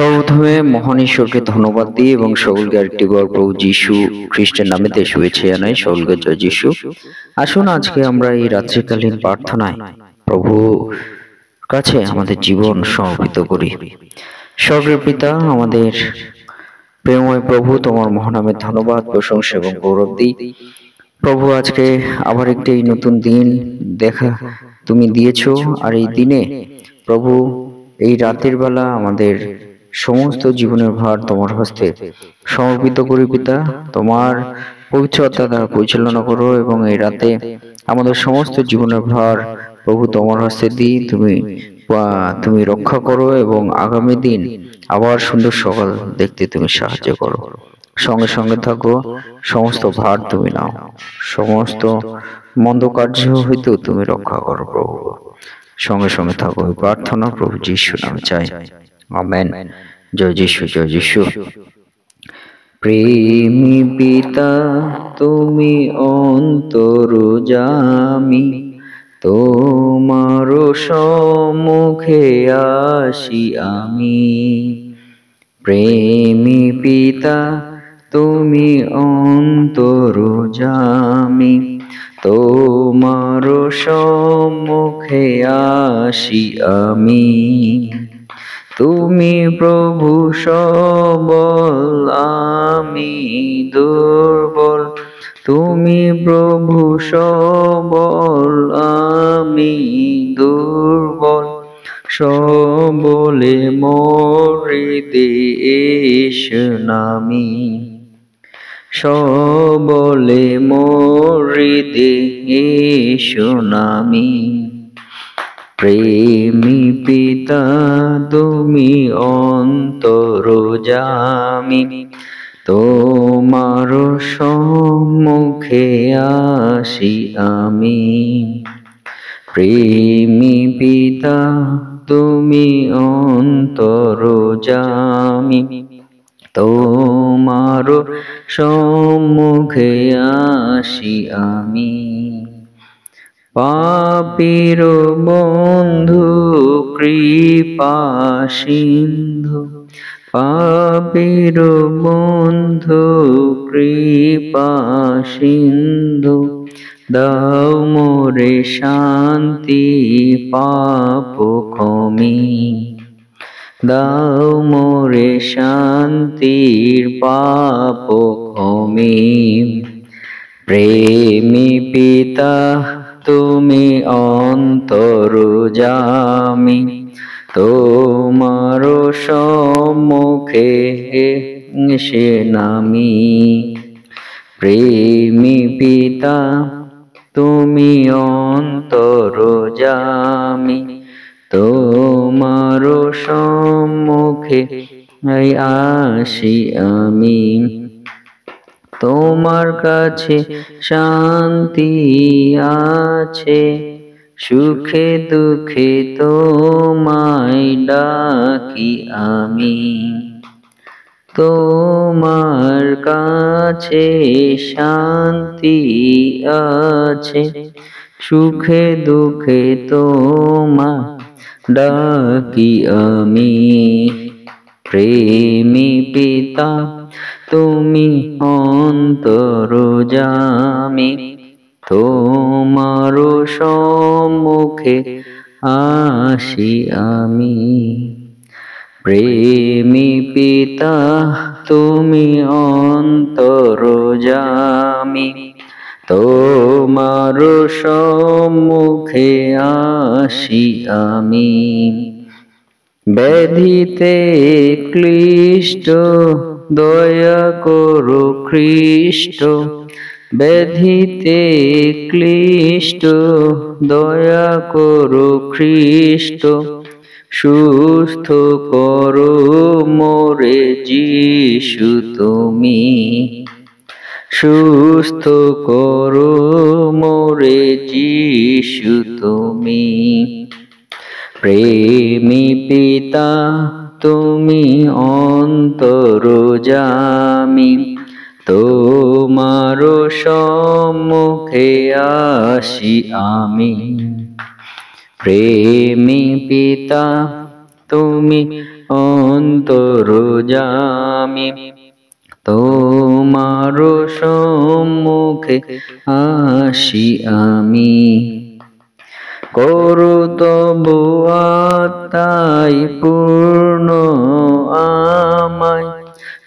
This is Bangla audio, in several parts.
সর্বপ্রথমে মহান ঈশ্বরকে ধন্যবাদ দিই এবং সকলকে আরেকটি বার প্রভু যীশু খ্রিস্টের নামেতে শুভেচ্ছা জানাই। সকলকে জয় যীশু। আসুন আজকে আমরা এই রাত্রিকালীন প্রার্থনায় প্রভু কাছে আমাদের জীবন সমর্পিত করি। স্বর্গের পিতা, আমাদের প্রেমময় প্রভু, তোমার মহানামের ধন্যবাদ, প্রশংসা এবং গৌরব দিই। প্রভু, আজকে আবার একটি নতুন দিন দেখা তুমি দিয়েছো, আর এই দিনে প্রভু এই রাতের বেলা আমাদের সমস্ত জীবনের ভার তোমার হস্তে সমর্পিত করি পিতা। তোমার পবিত্র আত্মা দ্বারা পরিচালনা করো এবং এই রাতে আমাদের সমস্ত জীবনের ভার প্রভু তোমার হস্তে দিই। তুমি রক্ষা করো এবং আগামী দিন আবার সুন্দর সকাল দেখতে তুমি সাহায্য করো। সঙ্গে সঙ্গে থাকো, সমস্ত ভার তুমি নাও, সমস্ত মন্দ কার্য হইতেও তুমি রক্ষা করো প্রভু। সঙ্গে সঙ্গে থাকো, প্রার্থনা প্রভু যীশু নামে চাই, আমেন। জয় যীশু, জয় যীশু। প্রেমী পিতা, তুমি অন্তর্যামী, তোমার সম্মুখে আসি আমি। প্রেমী পিতা, তুমি অন্তর্যামী, তোমার সম্মুখে আসি আমি। তুমি প্রভু সবল, আমি দুর্বল। তুমি প্রভু সবল, আমি দুর্বল। সবলে মরিতে এসো নামি, সবলে মরিতে এসো নামি। প্রেমী পিতা, তুমি অন্তর্যামী, তোমার সম্মুখে আসি আমি। প্রেমী পিতা, তুমি অন্তর্যামী, তোমার সম্মুখে আসি আমি। পাপীর বন্ধু, কৃপা সিন্ধু, পাপীর বন্ধু, কৃপা সিন্ধু, দাও মোরে শান্তি পাপ ক্ষমি, দাও মোরে শান্তির পাপ ক্ষমি। প্রেমী পিতা, তুমি অন্তর্যামী, তোমার সম্মুখে এসে নামি। প্রেমী পিতা, তুমি অন্তর্যামী, তোমার সম্মুখে আসি আমি। তোমার কাছে শান্তি আছে, সুখে দুঃখে তোমায় ডাকি আমি। তোমার কাছে শান্তি আছে, সুখে দুঃখে তোমায় ডাকি আমি। প্রেমী পিতা, তুমি অন্তর্যামী, তোমার সম্মুখে আসি আমি। প্রেমী পিতা, তুমি অন্তর্যামী, তোমার সম্মুখে আসি আমি। ব্যাধিতে ক্লিষ্ট, দয়া করো খ্রিস্ট, ব্যাধিতে ক্লিষ্ট, দয়া করো খ্রিস্ট। সুস্থ করো মোরে যীশু তুমি, সুস্থ করো মোরে যীশু তুমি। প্রেমী পিতা, তুমি অন্তর্যামী, তোমার সম্মুখে আসি আমি। প্রেমী পিতা, তুমি অন্তর্যামী, তোমার সম্মুখে আসি আমি। করো তবু আত্মাই পূর্ণ আমায়,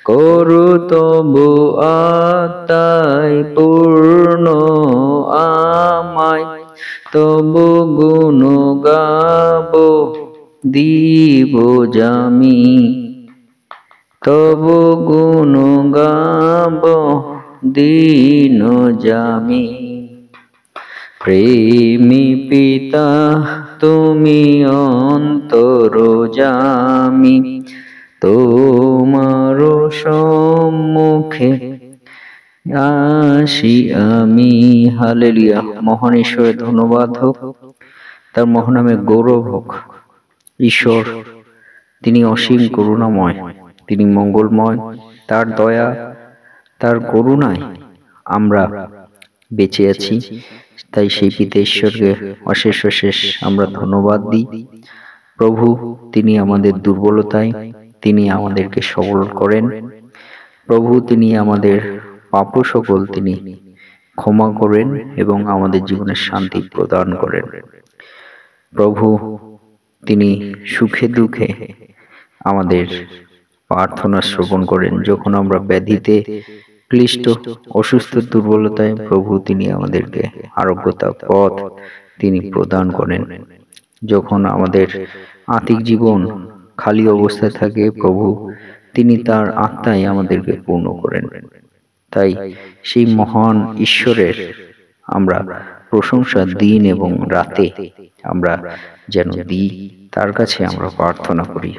করো তবু আত্মাই পূর্ণ আমায়। তবু গুণ গাবো দিব জামি, তবু গুণ গাবো দিন জামি। প্রেমী পিতা তুমি অন্তর্যামী, তোমার সম্মুখে আসি আমি। হালেলুয়া। মহান ঈশ্বরের ধন্যবাদ হোক, তার মহানামে গৌরব হোক। ঈশ্বর তিনি অসীম করুণাময়, তিনি মঙ্গলময়। তার দয়া, তার করুণায় আমরা বেঁচে আছি। তাই সেই পিতা ঈশ্বরকে অশেষ অশেষ আমরা ধন্যবাদ দিই। প্রভু তিনি আমাদের দুর্বলতায় তিনি আমাদেরকে সবল করেন। প্রভু তিনি আমাদের পাপ সকল তিনি ক্ষমা করেন এবং আমাদের জীবনে শান্তি প্রদান করেন। প্রভু তিনি সুখে দুঃখে আমাদের প্রার্থনা শ্রবণ করেন। যখন আমরা ব্যাধিতে ক্লিষ্ট, অসুস্থ, দুর্বলতায়, প্রভু তিনি আমাদেরকে আরোগ্যতা পথ তিনি প্রদান করেন। যখন আমাদের আত্মিক জীবন খালি অবস্থায় থাকে, প্রভু তিনি তার আত্মায় আমাদেরকে পূর্ণ করেন। তাই সেই মহান ঈশ্বরের আমরা প্রশংসা দিন এবং রাতে আমরা যেন দিই, তার কাছে আমরা প্রার্থনা করি।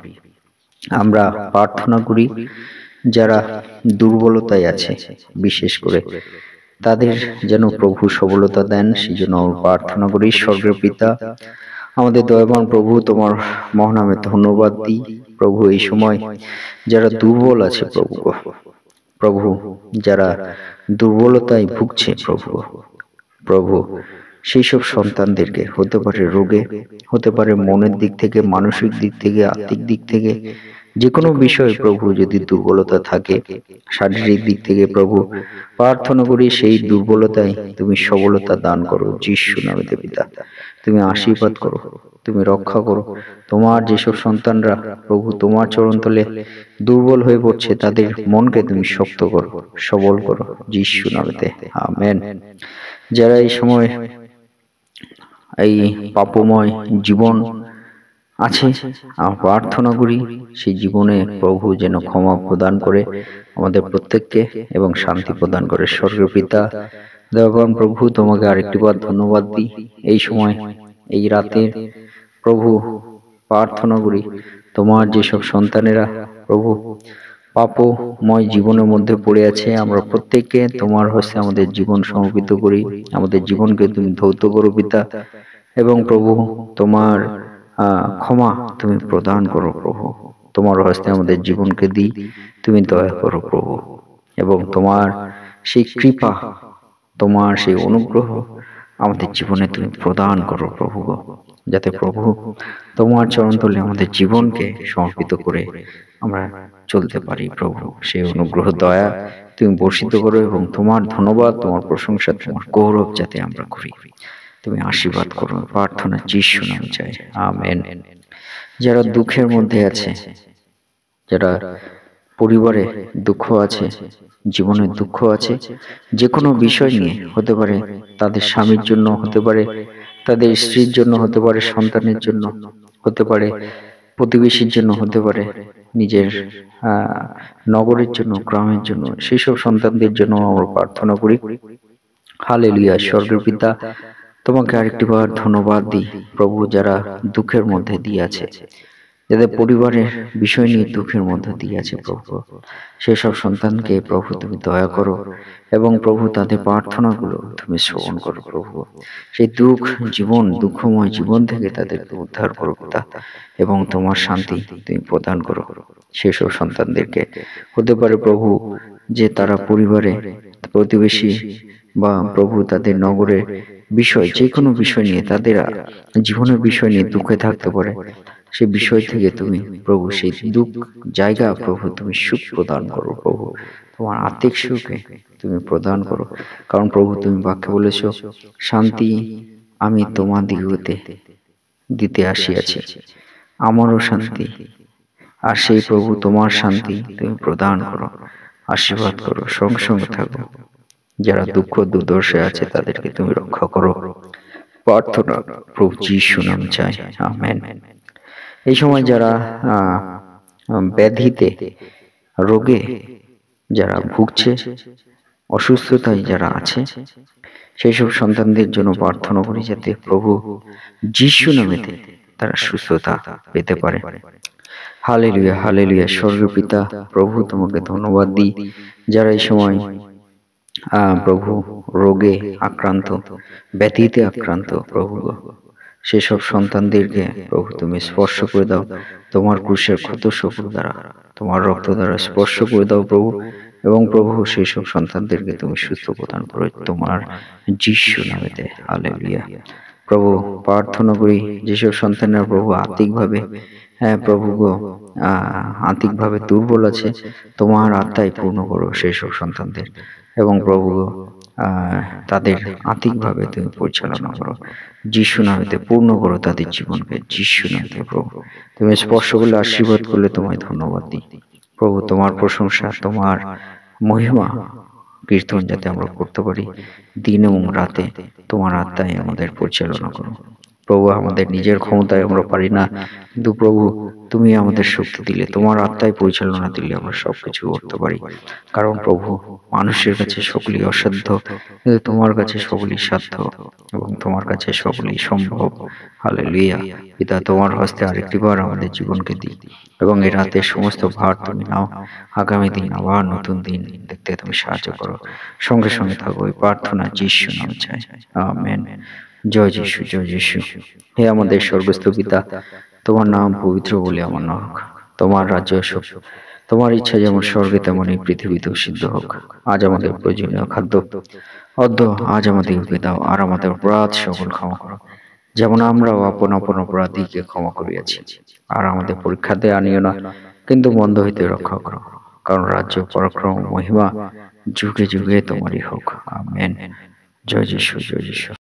আমরা প্রার্থনা করি যারা দুর্বলতায় আছে, বিশেষ করে তাদের যেন প্রভু সবলতা দেন, সেই জন্য প্রার্থনা করি। স্বর্গের পিতা, আমাদের দয়াবান প্রভু, তোমার মহানামে ধন্যবাদ দিই। প্রভু এই সময় যারা দুর্বল আছে প্রভু, প্রভু যারা দুর্বলতায় ভুগছে প্রভু, প্রভু সেই সব সন্তানদেরকে, হতে পারে রোগে, হতে পারে মনের দিক থেকে, মানসিক দিক থেকে, আত্মিক দিক থেকে, যে কোনো বিষয়ে প্রভু যদি দুর্বলতা থাকে, শারীরিক দিক থেকে প্রভু প্রার্থনা করি সেই দুর্বলতায় তুমি সবলতা দান করো যিশু নামে। পিতা তুমি আশীর্বাদ করো, তুমি রক্ষা করো। তোমার যেসব সন্তানরা প্রভু তোমার চরণতলে দুর্বল হয়ে পড়ছে, তাদের মনকে তুমি শক্ত করো, সবল করো যিশু নামেতে, আমেন। যারা এই সময় এই পাপময় জীবন আছে, প্রার্থনা করি সেই জীবনে প্রভু যেন ক্ষমা প্রদান করে আমাদের প্রত্যেককে এবং শান্তি প্রদান করে। স্বর্গীয় পিতা দয়াবান প্রভু, তোমাকে আরেকটিবার ধন্যবাদ দিই। এই সময় এই রাতে প্রভু প্রার্থনা করি তোমার যেসব সন্তানেরা প্রভু পাপময় জীবনের মধ্যে পড়ে আছে, আমরা প্রত্যেককে তোমার হস্তে আমাদের জীবন সমর্পিত করি। আমাদের জীবনকে তুমি ধৌত করো পিতা, এবং প্রভু তোমার ক্ষমা তুমি প্রদান করো প্রভু। তোমার হস্তে আমাদের জীবনকে দিই, তুমি দয়া করো প্রভু, এবং তোমার সেই কৃপা, তোমার সেই অনুগ্রহ আমাদের জীবনে তুমি প্রদান করো প্রভু, যাতে প্রভু তোমার চরণতলে আমাদের জীবনকে সমর্পিত করে আমরা চলতে পারি। প্রভু সেই অনুগ্রহ দয়া তুমি বর্ষিত করো, এবং তোমার ধন্যবাদ, তোমার প্রশংসা, তোমার গৌরব যাতে আমরা করি, তুমি আশীর্বাদ করো। প্রার্থনা যিশু নামে চাই, আমেন। যারা দুঃখের মধ্যে আছে, যারা পরিবারে দুঃখ আছে, জীবনের দুঃখ আছে, যে কোনো বিষয় নিয়ে, হতে পারে তাদের স্বামীর জন্য, হতে পারে তাদের স্ত্রীর জন্য, হতে পারে সন্তানের জন্য, হতে পারে প্রতিবেশীর জন্য, হতে পারে নিজের নগরের জন্য, গ্রামের জন্য, সেই সব সন্তানদের জন্য আমরা প্রার্থনা করি। হালেলুয়া। স্বর্গের পিতা তোমাকে আরেকটিবার ধন্যবাদ দিই প্রভু, যারা দুঃখের মধ্যে দিয়ে আছে, যাদের পরিবারের বিষয় নিয়ে দুঃখের মধ্যে দিয়ে আছে প্রভু, সেসব সন্তানকে প্রভু তুমি দয়া করো, এবং প্রভু তাদের প্রার্থনাগুলো তুমি শ্রবণ করো প্রভু। সেই দুঃখময় জীবন থেকে তাদেরকে উদ্ধার করো পিতা, এবং তোমার শান্তি তুমি প্রদান করো সেসব সন্তানদেরকে। হতে পারে প্রভু যে তারা পরিবারে, প্রতিবেশী বা প্রভু তাদের নগরের বিষয়, যে কোনো বিষয় নিয়ে, তাদের জীবনের বিষয় নিয়ে দুঃখে থাকতে পারে, সেই বিষয় থেকে তুমি প্রভু সেই দুঃখ জায়গা প্রভু তুমি সুখ প্রদান করো প্রভু, তোমার আত্মিক সুখে তুমি প্রদান করো। কারণ প্রভু তুমি বাক্যে বলেছ, শান্তি আমি তোমার দিগতে দিতে আসিয়াছি, আমারও শান্তি। আর সেই প্রভু তোমার শান্তি তুমি প্রদান করো, আশীর্বাদ করো, সঙ্গে সঙ্গে থাকো। যারা দুঃখ দুর্দশায় আছে তাদেরকে তুমি রক্ষা করো, প্রার্থনা প্রভু যিশু নামে চাই, আমেন। এই সময় যারা ব্যাধিতে রোগে যারা ভুগছে, অসুস্থতায় যারা আছে, সেই সব সন্তানদের জন্য প্রার্থনা করি যাতে প্রভু যিশু নামেতে তারা সুস্থতা পেতে পারে। Hallelujah, hallelujah. স্বর্গীয় পিতা প্রভু তোমাকে ধন্যবাদ দিই, যারা এই সময় প্রভু রোগে আক্রান্ত, ব্যাধিতে আক্রান্ত প্রভু, সেসব সন্তানদেরকে প্রভু তুমি স্পর্শ করে দাও তোমার ক্রুশের ক্ষত সকল দ্বারা, তোমার রক্ত দ্বারা স্পর্শ করে দাও প্রভু। এবং প্রভু সেই সব সন্তানদেরকে তুমি সুস্থ প্রদান করো তোমার যিশু নামেতে, হালেলুয়া। প্রভু প্রার্থনা করি যেসব সন্তানরা প্রভু আত্মিকভাবে প্রভু গো আত্মিকভাবে দুর্বল আছে, তোমার আত্মায় পূর্ণ করো সেই সব সন্তানদের। এবং প্রভু তাদের আত্মিকভাবে তুমি পরিচালনা করো, যিশু নামেতে পূর্ণ করো তাদের জীবনকে, যিশু নামেতে প্রভু তুমি স্পর্শ করলে, আশীর্বাদ করলে তোমায় ধন্যবাদ দিই প্রভু। তোমার প্রশংসা, তোমার মহিমা কীর্তন যাতে আমরা করতে পারি দিন এবং রাতে, তোমার আত্মায় আমাদের পরিচালনা করো প্রভু। আমাদের নিজের ক্ষমতায় আমরা পারি না, কিন্তু প্রভু তুমি আমাদের শক্তি দিলে, তোমার আত্মায় পরিচালনা দিলে আমরা সবকিছু করতে পারি। কারণ প্রভু মানুষের কাছে সকলই অসাধ্য, কিন্তু তোমার কাছে সকলই সাধ্য এবং তোমার কাছে সকলই সম্ভব। হালেলুয়া। পিতা তোমার হস্তে আরেকটি বার আমাদের জীবনকে দিই এবং এই রাতের সমস্ত ভার তুমি নাও। আগামী দিন আবার নতুন দিন দেখতে তুমি সাহায্য করো, সঙ্গে সঙ্গে থাকো। এই প্রার্থনা যিশু নামে চাই, আমেন। জয় যিশু, জয় যিশু। হে আমাদের স্বর্গস্থ পিতা, তোমার নাম পবিত্র বলে আমার নাম হোক, তোমার রাজ্য আসুক, তোমার ইচ্ছা যেমন স্বর্গে তেমন এই পৃথিবীতেও সিদ্ধ হোক। আজ আমাদের প্রয়োজনীয় খাদ্য অদ্য আজ আমাদেরকে দাও, আর আমাদের অপরাধ সকল ক্ষমা করো, যেমন আমরাও আপন আপন অপরাধীকে ক্ষমা করিয়াছি। আর আমাদের পরীক্ষাতে আনিও না, কিন্তু মন্দ হইতে রক্ষা করো, কারণ রাজ্য, পরাক্রম, মহিমা যুগে যুগে তোমারই হোক, আমেন। জয় যিশু, জয় যিশু।